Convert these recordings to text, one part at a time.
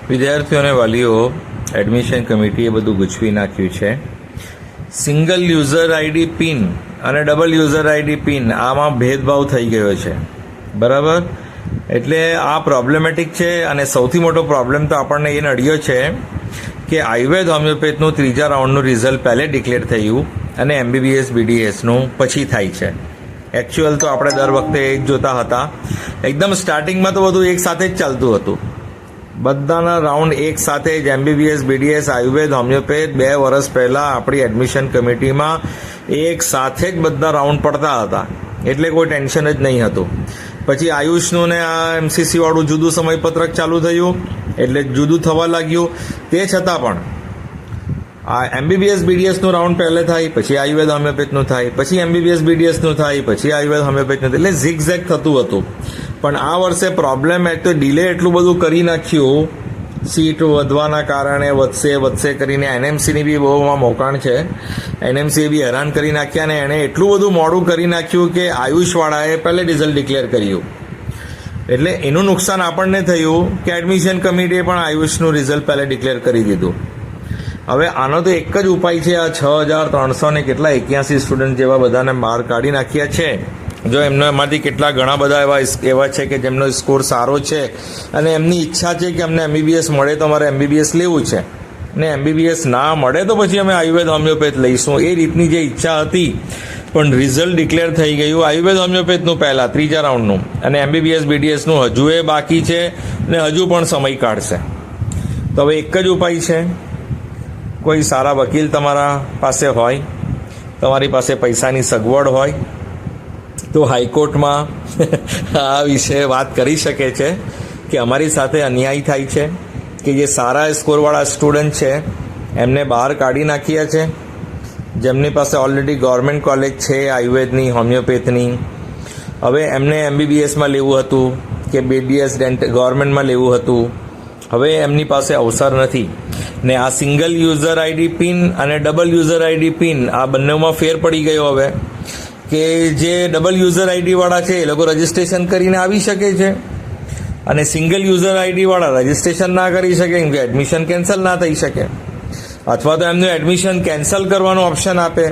વિદ્યાર્થીઓને વાલીઓ એડમિશન કમિટીએ બધું ગૂંચવી નાખ્યું છે. સિંગલ યુઝર આઈડી પિન અને ડબલ યુઝર આઈડી પિન આમાં ભેદભાવ થઈ ગયો છે, બરાબર. એટલે આ પ્રોબ્લેમેટિક છે. અને સૌથી મોટો પ્રોબ્લેમ તો આપણને એ નડ્યો છે કે આયુર્વેદ હોમિયોપેથનું ત્રીજા રાઉન્ડનું રિઝલ્ટ પહેલે ડિક્લેર થયું અને MBBS BDSનું પછી થાય છે. એકચ્યુઅલ તો આપણે દર વખતે એક જોતા હતા. એકદમ સ્ટાર્ટિંગમાં તો બધું એક સાથે જ ચાલતું હતું. બધાના રાઉન્ડ એક સાથે જ MBBS BDS આયુર્વેદ હોમિયોપેથ 2 વર્ષ પહેલાં આપણી એડમિશન કમિટીમાં એક સાથે જ બધા રાઉન્ડ પડતા હતા, એટલે કોઈ ટેન્શન જ નહીં હતું. પછી આયુષનું ને આ MCC વાળું જુદું સમયપત્રક ચાલુ થયું એટલે જુદું થવા લાગ્યું. તે છતાં પણ આ MBBS BDSનું રાઉન્ડ પહેલે થાય, પછી આયુર્વેદ હોમિયોપેથનું થાય, પછી MBBS BDSનું થાય, પછી આયુર્વેદ હોમિયોપેથનું થાય, એટલે ઝિગઝેગ થતું હતું. પણ આ વર્ષે પ્રોબ્લેમ તો ડિલે એટલું બધું કરી નાખ્યું, સીટ વધવાના કારણે વધશે કરીને NMCની બી બહુ મોકાણ છે. NMCએ બી હેરાન કરી નાખ્યા અને એણે એટલું બધું મોડું કરી નાખ્યું કે આયુષવાળાએ પહેલે રિઝલ્ટ ડિક્લેર કર્યું. એટલે એનું નુકસાન આપણને થયું કે એડમિશન કમિટીએ પણ આયુષનું રિઝલ્ટ પહેલે ડિક્લેર કરી દીધું. હવે આનો તો એક જ ઉપાય છે. આ 6,381 સ્ટુડન્ટ જેવા બધાને બહાર કાઢી નાખ્યા છે. જો એમાંથી કેટલા ઘણા બધા એવા છે કે જેમનો સ્કોર સારો છે અને એમની ઈચ્છા છે કે અમને MBBS મળે તો અમારે MBBS લેવું છે, ને MBBS ના મળે તો પછી અમે આયુર્વેદ હોમિયોપેથ લઈશું, એ રીતની જે ઈચ્છા હતી. પણ રિઝલ્ટ ડિક્લેર થઈ ગયું આયુર્વેદ હોમિયોપેથનું પહેલાં ત્રીજા રાઉન્ડનું, અને MBBS BDSનું હજુ એ બાકી છે ને હજુ પણ સમય કાઢશે. તો હવે એક જ ઉપાય છે. કોઈ સારા વકીલ તમારા પાસે હોય, તમારી પાસે પૈસાની સગવડ હોય તો હાઈકોર્ટમાં આ વિશે વાત કરી શકે છે કે અમારી સાથે અન્યાય થાય છે, કે જે સારા સ્કોરવાળા સ્ટુડન્ટ છે એમને બહાર કાઢી નાખ્યા છે, જેમની પાસે ઓલરેડી ગવર્મેન્ટ કોલેજ છે આયુર્વેદની હોમિયોપેથની. હવે એમને MBBSમાં લેવું હતું કે BDS ગવર્મેન્ટમાં લેવું હતું, હવે એમની પાસે અવસર નથી. ને આ સિંગલ યુઝર આઈડી પિન અને ડબલ યુઝર આઈડી પિન આ બંનેમાં ફેર પડી ગયો હવે, કે જે ડબલ યુઝર આઈડી વાળા છે એ લોકો રજીસ્ટ્રેશન કરીને આવી શકે છે, અને સિંગલ યુઝર આઈડી વાળા રજીસ્ટ્રેશન ના કરી શકે કેમ કે એડમિશન કેન્સલ ના થઈ શકે. અથવા તો એમનું એડમિશન કેન્સલ કરવાનો ઓપ્શન આપે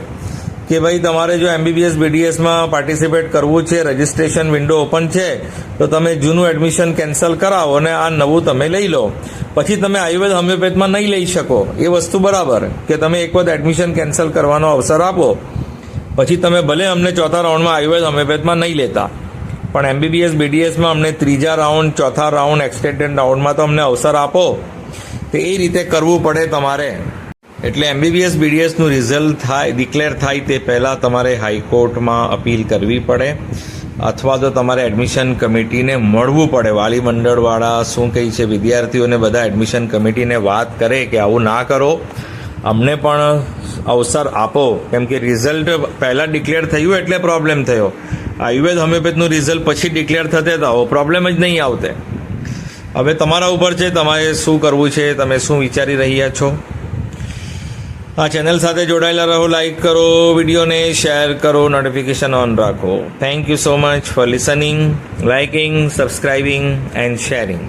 કે ભાઈ તમારે જો MBBS BDSમાં પાર્ટિસિપેટ કરવું છે, રજીસ્ટ્રેશન વિન્ડો ઓપન છે, તો તમે જૂનું એડમિશન કેન્સલ કરાવો અને આ નવું તમે લઈ લો. પછી તમે આયુર્વેદ હોમિયોપેથમાં નહીં લઈ શકો, એ વસ્તુ બરાબર કે તમે એક વખત એડમિશન કેન્સલ કરવાનો અવસર આપો, પછી તમે ભલે અમને ચોથા રાઉન્ડમાં આયુર્વેદ હોમિયોપેથમાં નહીં લેતા, પણ MBBS BDSમાં અમને ત્રીજા રાઉન્ડ, ચોથા રાઉન્ડ, એક્સટેન્ડેડ રાઉન્ડમાં તો અમને અવસર આપો. તો એ રીતે કરવું પડે તમારે. એટલે MBBS BDSનું રિઝલ્ટ ડિક્લેર થાય તે પહેલાં તમારે હાઈકોર્ટમાં અપીલ કરવી પડે, અથવા તો તમારે એડમિશન કમિટીને મળવું પડે. વાલી મંડળવાળા શું કહે છે, વિદ્યાર્થીઓને બધા એડમિશન કમિટીને વાત કરે કે આવું ના કરો, અમને પણ અવસર આપો. કેમ કે રિઝલ્ટ પહેલાં ડિક્લેર થયું એટલે પ્રોબ્લેમ થયો. આયુર્વેદ હોમિયોપેથનું રિઝલ્ટ પછી ડિક્લેર થતે તો આવો પ્રોબ્લેમ જ નહીં આવતે. હવે તમારા ઉપર છે તમારે શું કરવું છે, તમે શું વિચારી રહ્યા છો. આ ચેનલ સાથે જોડાયેલા રહો, લાઈક કરો, વિડીયોને શેર કરો, નોટિફિકેશન ઓન રાખો. Thank you so much for listening, liking, subscribing and sharing.